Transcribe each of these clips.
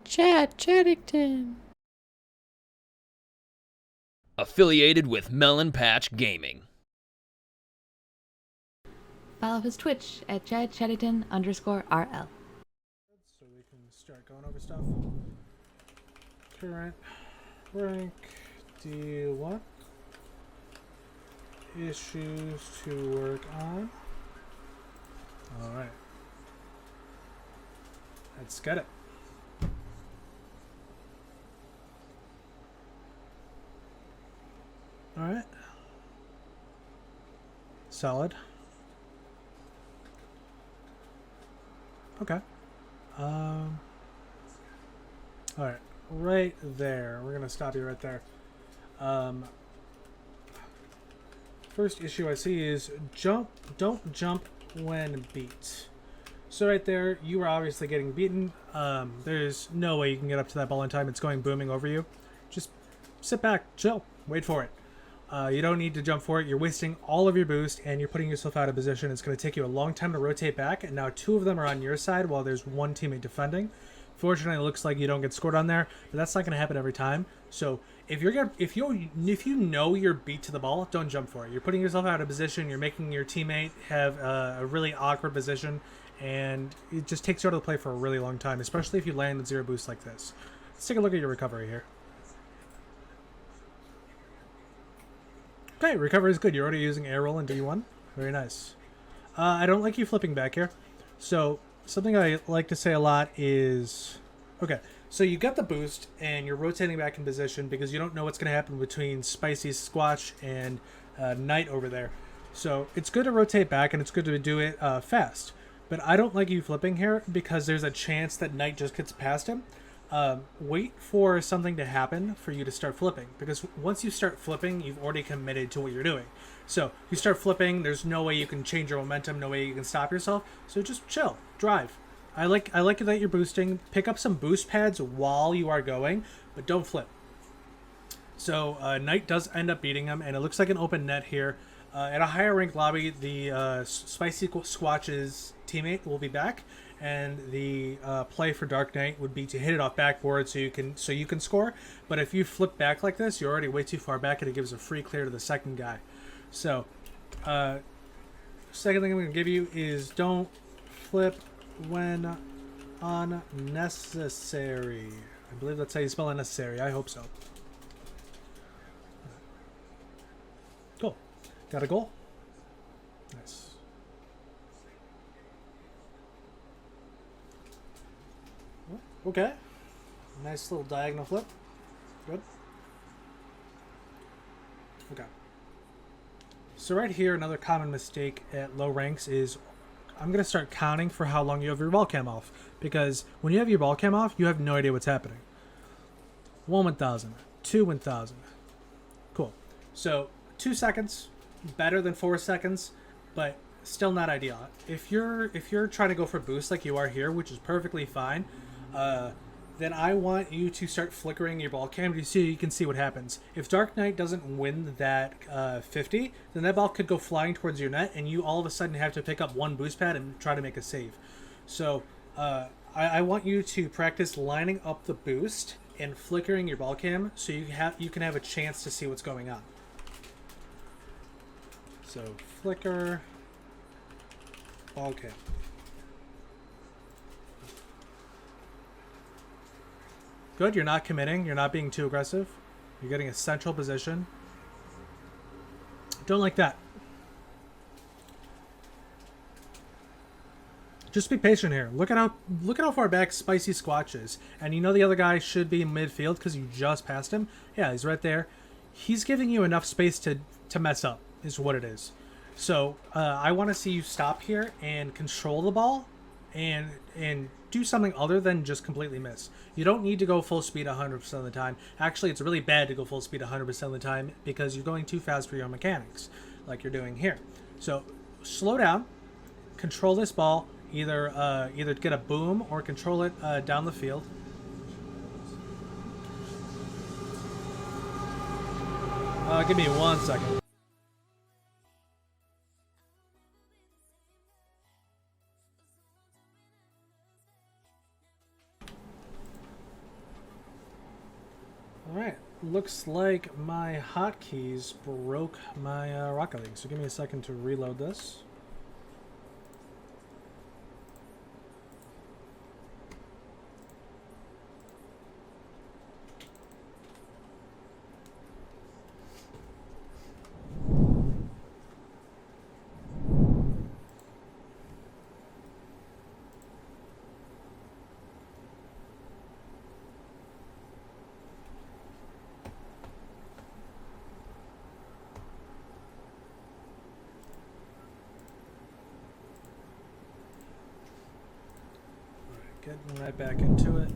Chad Chaddington. Affiliated with Melon Patch Gaming. Follow his Twitch at ChadChaddington_RL. So we can start going over stuff. Current rank D1. Issues to work on. Alright. Let's get it. Alright. Solid. Okay. Alright. Right there. We're gonna stop you right there. First issue I see is don't jump when beat. So right there, you are obviously getting beaten. There's no way you can get up to that ball in time. It's going booming over you. Just sit back, chill, wait for it. You don't need to jump for it. You're wasting all of your boost, and you're putting yourself out of position. It's going to take you a long time to rotate back, and now two of them are on your side while there's one teammate defending. Fortunately, it looks like you don't get scored on there, but that's not going to happen every time. So if you know you're beat to the ball, don't jump for it. You're putting yourself out of position. You're making your teammate have a really awkward position, and it just takes you out of the play for a really long time, especially if you land with zero boost like this. Let's take a look at your recovery here. Okay, recovery is good. You're already using air roll in D1. Very nice. I don't like you flipping back here. So something I like to say a lot is, okay, so you got the boost and you're rotating back in position because you don't know what's going to happen between Spicy Squatch and Knight over there. So it's good to rotate back and it's good to do it fast. But I don't like you flipping here because there's a chance that Knight just gets past him. Wait for something to happen for you to start flipping, because once you start flipping, you've already committed to what you're doing. So you start flipping, there's no way you can change your momentum, no way you can stop yourself. So just chill, drive. I like that you're boosting. Pick up some boost pads while you are going, but don't flip. So Knight does end up beating him, and it looks like an open net here. At a higher rank lobby, the Spicy Squatch's teammate will be back, and the play for Dark Knight would be to hit it off backboard so you can score. But if you flip back like this, you're already way too far back, and it gives a free clear to the second guy. So, second thing I'm going to give you is don't flip when unnecessary. I believe that's how you spell unnecessary. I hope so. Cool. Got a goal? Nice. Okay. Nice little diagonal flip. Good. Okay. So right here, another common mistake at low ranks is I'm going to start counting for how long you have your ball cam off. Because when you have your ball cam off, you have no idea what's happening. 1 1000. 2 1000. Cool. So 2 seconds, better than 4 seconds, but still not ideal. If you're trying to go for boost like you are here, which is perfectly fine, then I want you to start flickering your ball cam to see you can see what happens. If Dark Knight doesn't win that 50, then that ball could go flying towards your net, and you all of a sudden have to pick up one boost pad and try to make a save. So I want you to practice lining up the boost and flickering your ball cam so you can have a chance to see what's going on. So flicker, ball cam. Good, you're not committing. You're not being too aggressive. You're getting a central position. Don't like that. Just be patient here. Look at how far back Spicy Squatch is. And you know the other guy should be in midfield because you just passed him? Yeah, he's right there. He's giving you enough space to mess up, is what it is. So I want to see you stop here and control the ball and do something other than just completely miss. You don't need to go full speed 100% of the time. Actually, it's really bad to go full speed 100% of the time because you're going too fast for your mechanics, like you're doing here. So slow down, control this ball, either get a boom or control it down the field. Give me 1 second. Alright, looks like my hotkeys broke my Rocket League, so give me a second to reload this. Getting right back into it.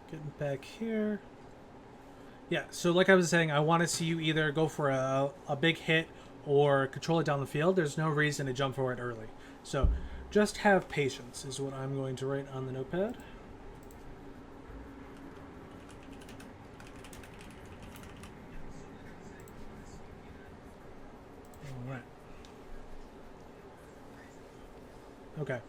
Getting back here. Yeah, so like I was saying, I want to see you either go for a big hit or control it down the field. There's no reason to jump for it early. So just have patience is what I'm going to write on the notepad. Okay.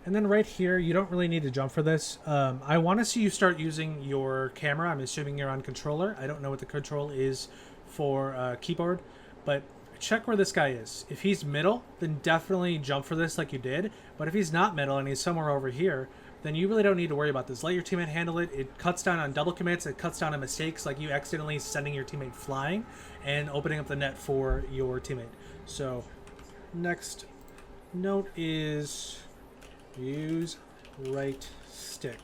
And then right here, you don't really need to jump for this. I want to see you start using your camera. I'm assuming you're on controller. I don't know what the control is for keyboard, but check where this guy is. If he's middle, then definitely jump for this like you did. But if he's not middle and he's somewhere over here, then you really don't need to worry about this. Let your teammate handle it. It cuts down on double commits. It cuts down on mistakes like you accidentally sending your teammate flying and opening up the net for your teammate. So next note is use right stick.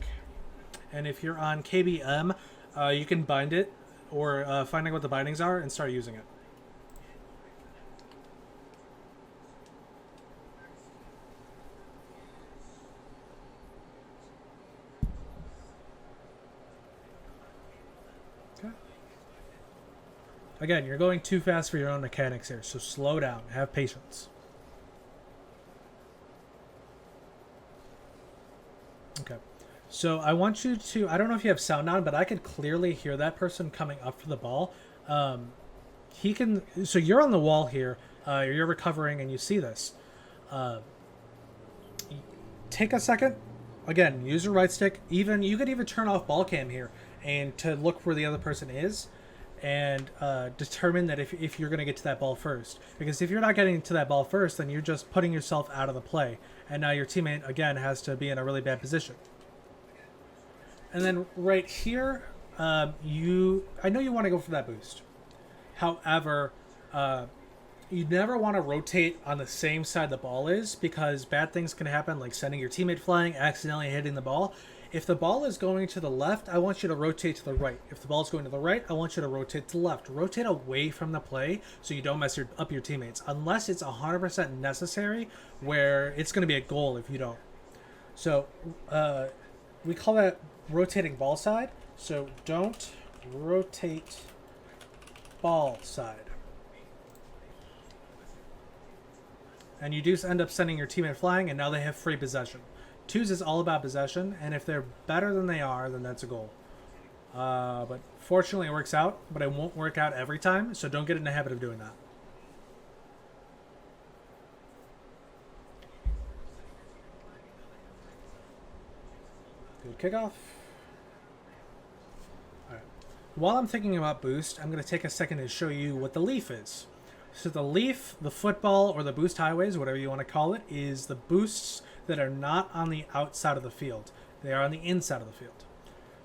And if you're on KBM, you can bind it or find out what the bindings are and start using it. Again, you're going too fast for your own mechanics here, so slow down. Have patience. Okay. So I want you to, I don't know if you have sound on, but I could clearly hear that person coming up for the ball. He can, so you're on the wall here, you're recovering and you see this. Take a second. Again, use your right stick. Even, you could even turn off ball cam here and to look where the other person is. And determine that if you're going to get to that ball first. Because if you're not getting to that ball first, then you're just putting yourself out of the play. And now your teammate, again, has to be in a really bad position. And then right here, I know you want to go for that boost. However, you never want to rotate on the same side the ball is, because bad things can happen, like sending your teammate flying, accidentally hitting the ball. If the ball is going to the left, I want you to rotate to the right. If the ball is going to the right, I want you to rotate to the left. Rotate away from the play so you don't mess up your teammates, unless it's 100% necessary, where it's going to be a goal if you don't. So we call that rotating ball side. So don't rotate ball side. And you do end up sending your teammate flying, and now they have free possession. Twos is all about possession, and if they're better than they are, then that's a goal. But fortunately it works out, but it won't work out every time, so don't get in the habit of doing that. Good kickoff. Alright. While I'm thinking about boost, I'm going to take a second to show you what the leaf is. So the leaf, the football, or the boost highways, whatever you want to call it, is the boosts that are not on the outside of the field. They are on the inside of the field.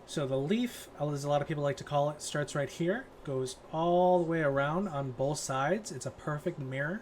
So the leaf, as a lot of people like to call it, starts right here, goes all the way around on both sides. It's a perfect mirror.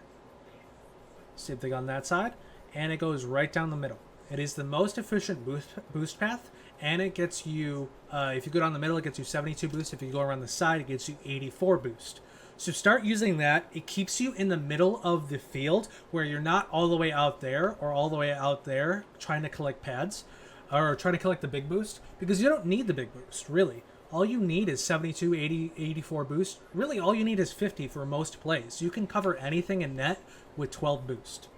Same thing on that side. And it goes right down the middle. It is the most efficient boost path, and it gets you, if you go down the middle, it gets you 72 boost. If you go around the side, it gets you 84 boost. So start using that. It keeps you in the middle of the field where you're not all the way out there or all the way out there trying to collect pads or trying to collect the big boost, because you don't need the big boost, really. All you need is 72, 80, 84 boost. Really, all you need is 50 for most plays. You can cover anything in net with 12 boost.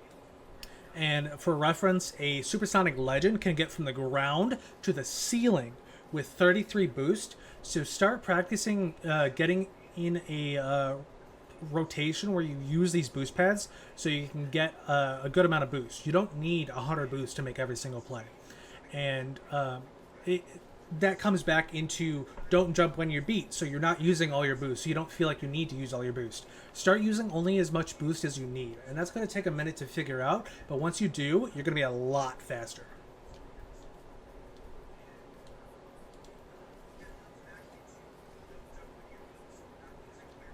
And for reference, a Supersonic Legend can get from the ground to the ceiling with 33 boost. So start practicing getting in a rotation where you use these boost pads so you can get a good amount of boost. You don't need 100 boost to make every single play. And that comes back into don't jump when you're beat, so you're not using all your boost, so you don't feel like you need to use all your boost. Start using only as much boost as you need, and that's going to take a minute to figure out, but once you do, you're going to be a lot faster.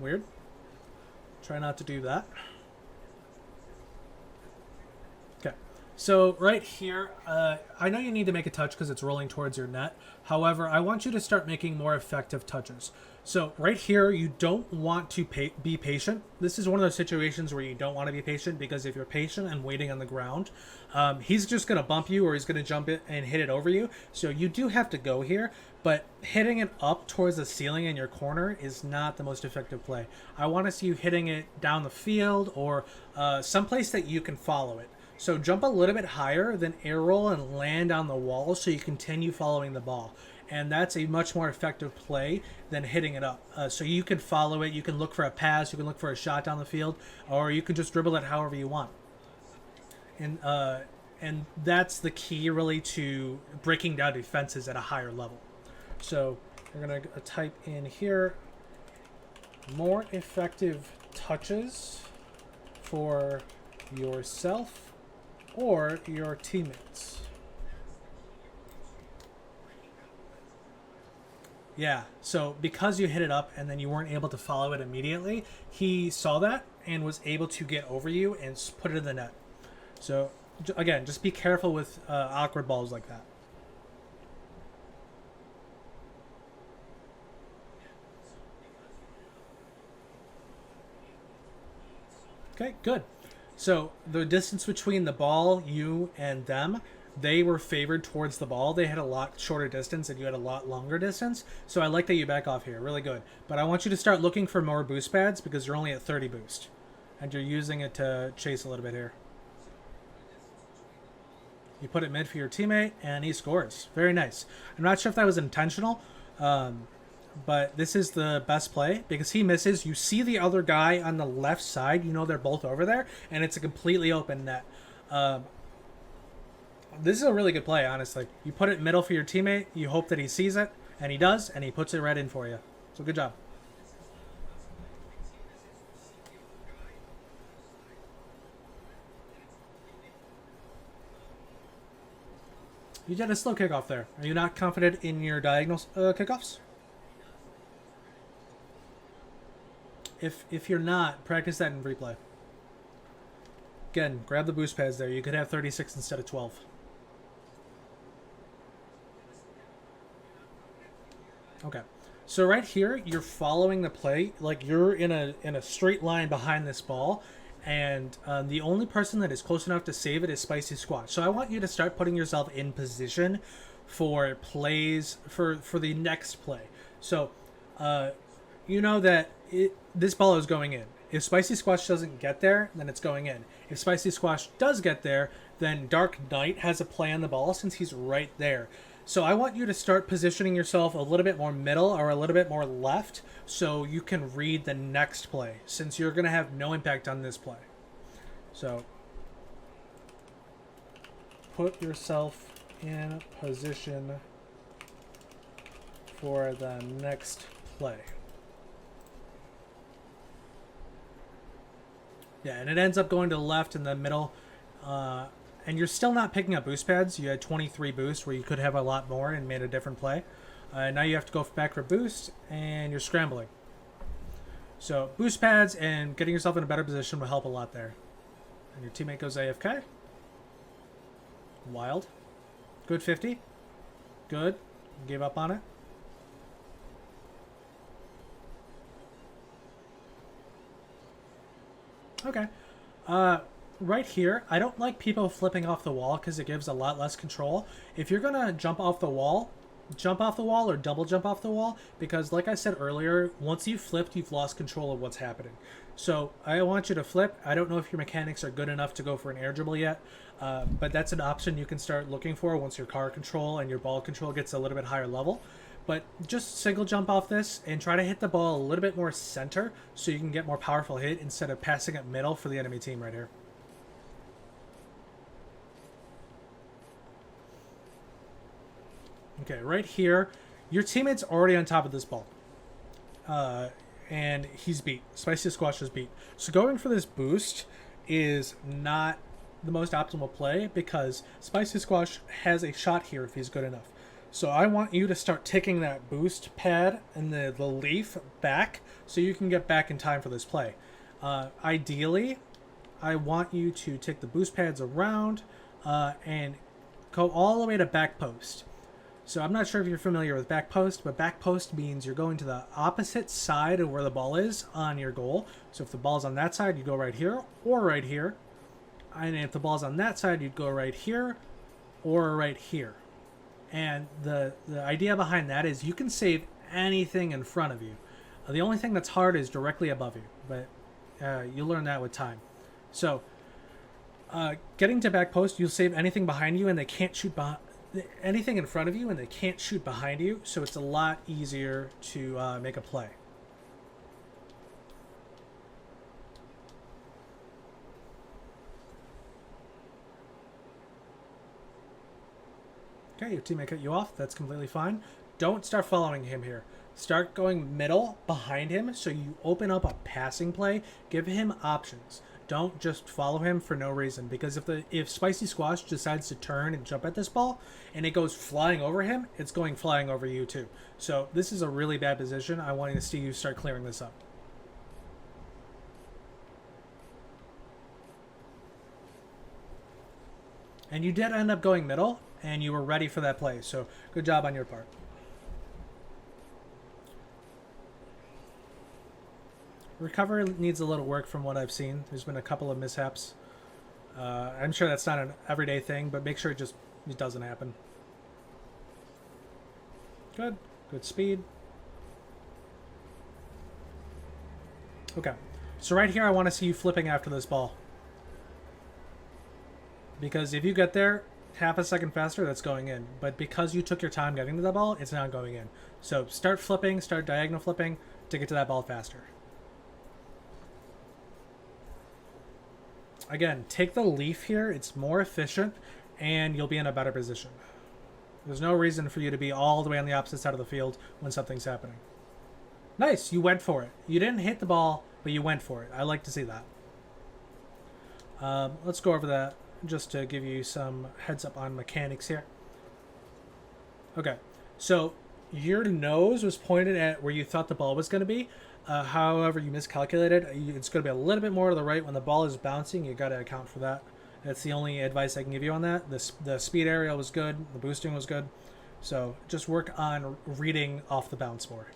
Weird. Try not to do that. Okay. So right here, I know you need to make a touch because it's rolling towards your net. However, I want you to start making more effective touches. So right here, you don't want to be patient. This is one of those situations where you don't want to be patient, because if you're patient and waiting on the ground, he's just going to bump you, or he's going to jump it and hit it over you. So you do have to go here, but hitting it up towards the ceiling in your corner is not the most effective play. I want to see you hitting it down the field, or someplace that you can follow it. So jump a little bit higher, then air roll and land on the wall so you continue following the ball. And that's a much more effective play than hitting it up. So you can follow it, you can look for a pass, you can look for a shot down the field, or you can just dribble it however you want. And that's the key really to breaking down defenses at a higher level. So we're going to type in here, more effective touches for yourself or your teammates. Yeah, so because you hit it up and then you weren't able to follow it immediately, he saw that and was able to get over you and put it in the net. So again, just be careful with awkward balls like that. Okay, good. So the distance between the ball, you, and them, they were favored towards the ball. They had a lot shorter distance and you had a lot longer distance. So I like that you back off here. Really good. But I want you to start looking for more boost pads because you're only at 30 boost. And you're using it to chase a little bit here. You put it mid for your teammate and he scores. Very nice. I'm not sure if that was intentional. But this is the best play because he misses. You see the other guy on the left side. You know they're both over there. And it's a completely open net. This is a really good play, honestly. You put it middle for your teammate. You hope that he sees it. And he does. And he puts it right in for you. So good job. You did a slow kickoff there. Are you not confident in your diagonal kickoffs? If you're not, practice that in replay. Again, grab the boost pads there. You could have 36 instead of 12. Okay. So right here, you're following the play. Like you're in a straight line behind this ball. And the only person that is close enough to save it is Spicy Squash. So I want you to start putting yourself in position for plays, for the next play. So you know that this ball is going in. If Spicy Squash doesn't get there, then it's going in. If Spicy Squash does get there, then Dark Knight has a play on the ball since he's right there. So I want you to start positioning yourself a little bit more middle or a little bit more left so you can read the next play since you're going to have no impact on this play. So put yourself in position for the next play. Yeah, and it ends up going to the left in the middle. And you're still not picking up boost pads. You had 23 boosts where you could have a lot more and made a different play. Now you have to go back for boost, and you're scrambling. So boost pads and getting yourself in a better position will help a lot there. And your teammate goes AFK. Wild. Good 50. Good. Gave up on it. Okay. Right here, I don't like people flipping off the wall because it gives a lot less control. If you're going to jump off the wall or double jump off the wall, because like I said earlier, once you've flipped, you've lost control of what's happening. So I want you to flip. I don't know if your mechanics are good enough to go for an air dribble yet, but that's an option you can start looking for once your car control and your ball control gets a little bit higher level. But just single jump off this and try to hit the ball a little bit more center so you can get more powerful hit instead of passing it middle for the enemy team right here. Okay, right here, your teammate's already on top of this ball. And he's beat. Spicy Squash is beat. So going for this boost is not the most optimal play because Spicy Squash has a shot here if he's good enough. So I want you to start taking that boost pad and the leaf back so you can get back in time for this play. Ideally, I want you to take the boost pads around and go all the way to back post. So I'm not sure if you're familiar with back post, but back post means you're going to the opposite side of where the ball is on your goal. So if the ball's on that side, you go right here or right here. And if the ball's on that side, you'd go right here or right here. And the idea behind that is you can save anything in front of you. The only thing that's hard is directly above you, but you'll learn that with time. So getting to back post, you'll save anything behind you and they can't shoot anything in front of you and they can't shoot behind you, so it's a lot easier to make a play. Okay, your teammate cut you off. That's completely fine. Don't start following him here. Start going middle behind him so you open up a passing play. Give him options. Don't just follow him for no reason, because if Spicy Squash decides to turn and jump at this ball and it goes flying over him, it's going flying over you too. So this is a really bad position. I want to see you start clearing this up. And you did end up going middle, and you were ready for that play. So good job on your part. Recovery needs a little work from what I've seen. There's been a couple of mishaps. I'm sure that's not an everyday thing, but make sure it doesn't happen. Good. Good speed. Okay. So right here, I want to see you flipping after this ball. Because if you get there half a second faster, that's going in. But because you took your time getting to that ball, it's not going in. So start flipping, start diagonal flipping to get to that ball faster. Again, take the leaf here. It's more efficient, and you'll be in a better position. There's no reason for you to be all the way on the opposite side of the field when something's happening. Nice, you went for it. You didn't hit the ball, but you went for it. I like to see that. Let's go over that just to give you some heads up on mechanics here. Okay, so your nose was pointed at where you thought the ball was going to be. However, you miscalculated. It's going to be a little bit more to the right when the ball is bouncing. You got to account for that. That's the only advice I can give you on that. The speed aerial was good. The boosting was good. So just work on reading off the bounce more.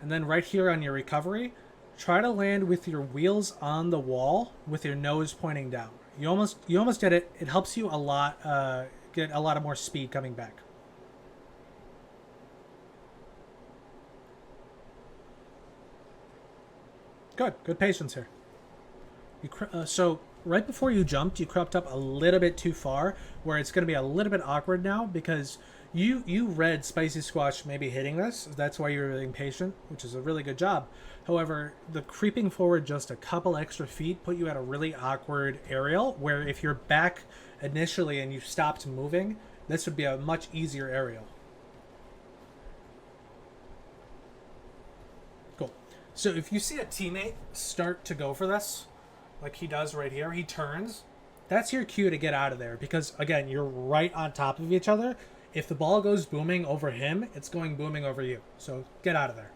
And then right here on your recovery, try to land with your wheels on the wall with your nose pointing down. You almost did it. It helps you a lot. Get a lot of more speed coming back. Good patience here. So right before you jumped, you crept up a little bit too far, where it's going to be a little bit awkward now because you read Spicy Squash maybe hitting this. That's why you're being patient, which is a really good job. However, the creeping forward just a couple extra feet put you at a really awkward aerial, where if you're back initially and you stopped moving, this would be a much easier aerial. So if you see a teammate start to go for this, like he does right here, he turns, that's your cue to get out of there because, again, you're right on top of each other. If the ball goes booming over him, it's going booming over you. So get out of there.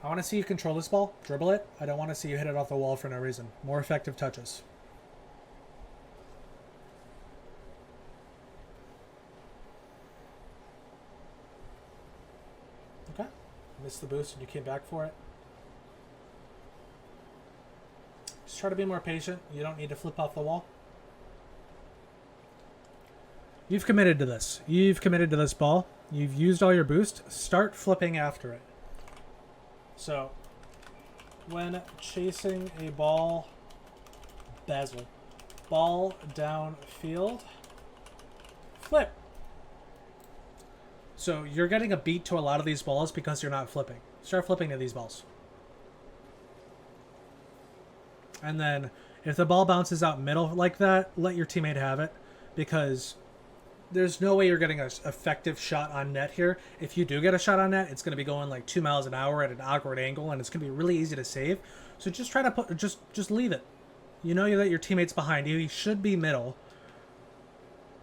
I want to see you control this ball, dribble it. I don't want to see you hit it off the wall for no reason. More effective touches. Okay, missed the boost and you came back for it. Just try to be more patient. You don't need to flip off the wall. You've committed to this. You've committed to this ball. You've used all your boost. Start flipping after it. So, when chasing a ball, bezel. ball downfield, flip. So you're getting a beat to a lot of these balls because you're not flipping. Start flipping to these balls. And then if the ball bounces out middle like that, let your teammate have it, because there's no way you're getting an effective shot on net here. If you do get a shot on net, it's going to be going like 2 miles an hour at an awkward angle, and it's going to be really easy to save. So just try to just leave it. You know that your teammate's behind you. He should be middle,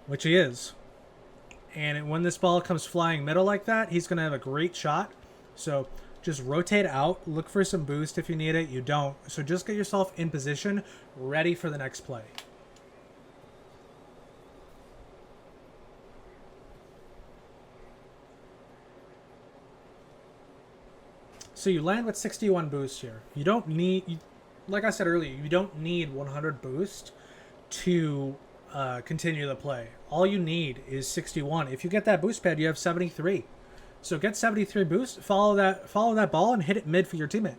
which he is. And when this ball comes flying middle like that, he's going to have a great shot. So just rotate out, look for some boost if you need it. You don't. So just get yourself in position, ready for the next play. So you land with 61 boost here. You don't need, like I said earlier, you don't need 100 boost to continue the play. All you need is 61. If you get that boost pad, you have 73. So get 73 boost, follow that ball, and hit it mid for your teammate.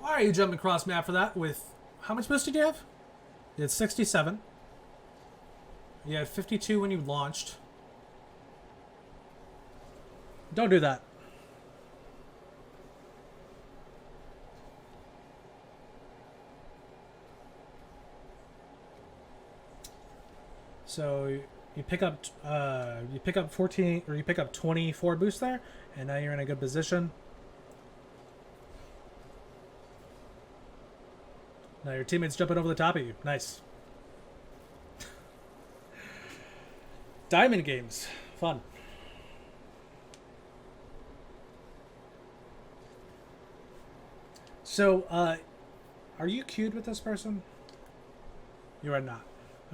Why are you jumping across map for that? With how much boost did you have? You had 67. You had 52 when you launched. Don't do that. So you pick up 14, or you pick up 24 boost there, and now you're in a good position. Now your teammate's jumping over the top of you. Nice. Diamond games. Fun. So, are you queued with this person? You are not.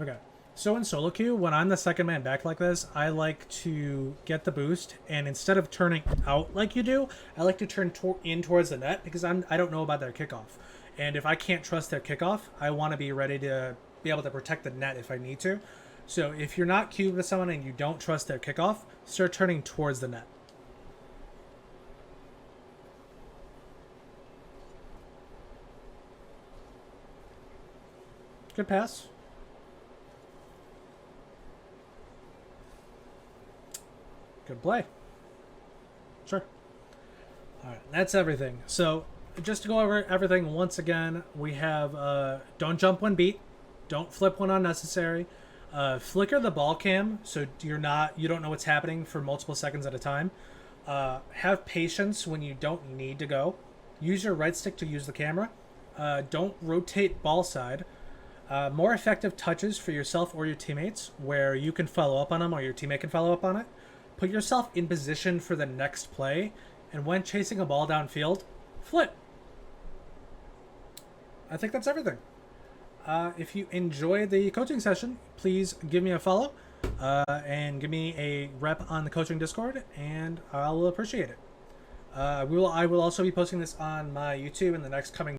Okay. So in solo queue, when I'm the second man back like this, I like to get the boost, and instead of turning out like you do, I like to turn in towards the net, because I don't know about their kickoff. And if I can't trust their kickoff, I want to be ready to be able to protect the net if I need to. So if you're not queued with someone and you don't trust their kickoff, start turning towards the net. Good pass. Good play. Sure. All right, that's everything. So just to go over everything once again, we have don't jump when beat, don't flip when unnecessary, flicker the ball cam so you don't know what's happening for multiple seconds at a time. Have patience when you don't need to go. Use your right stick to use the camera. Don't rotate ball side. More effective touches for yourself or your teammates, where you can follow up on them or your teammate can follow up on it. Put yourself in position for the next play, and when chasing a ball downfield, flip. I think that's everything. If you enjoyed the coaching session, please give me a follow and give me a rep on the coaching Discord, and I'll appreciate it. I will also be posting this on my YouTube in the next coming